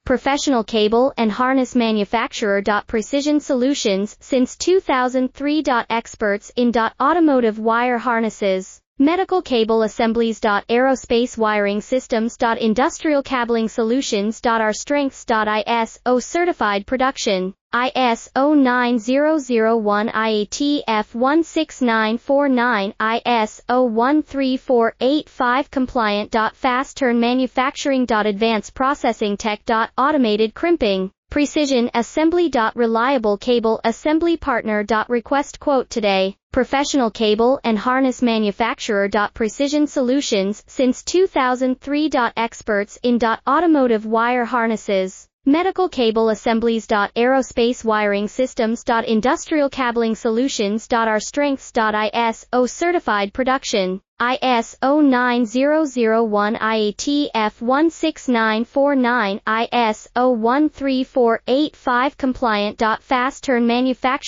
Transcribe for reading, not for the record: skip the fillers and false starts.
professional cable and harness manufacturer. Precision Solutions since 2003. Experts in automotive wire harnesses, medical cable assemblies. Aerospace wiring systems. Industrial cabling solutions. Our strengths. ISO certified production, ISO 9001 IATF 16949, ISO 13485 compliant. Fast turn manufacturing. Advanced processing tech. Automated crimping, precision assembly. Reliable cable assembly partner. Request quote today. Professional cable and harness manufacturer. Precision Solutions since 2003. Experts in automotive wire harnesses, medical cable assemblies. Aerospace wiring systems. Industrial cabling solutions. Our strengths. ISO certified production, ISO 9001 IATF 16949, ISO 13485 compliant. Fast turn manufacturing.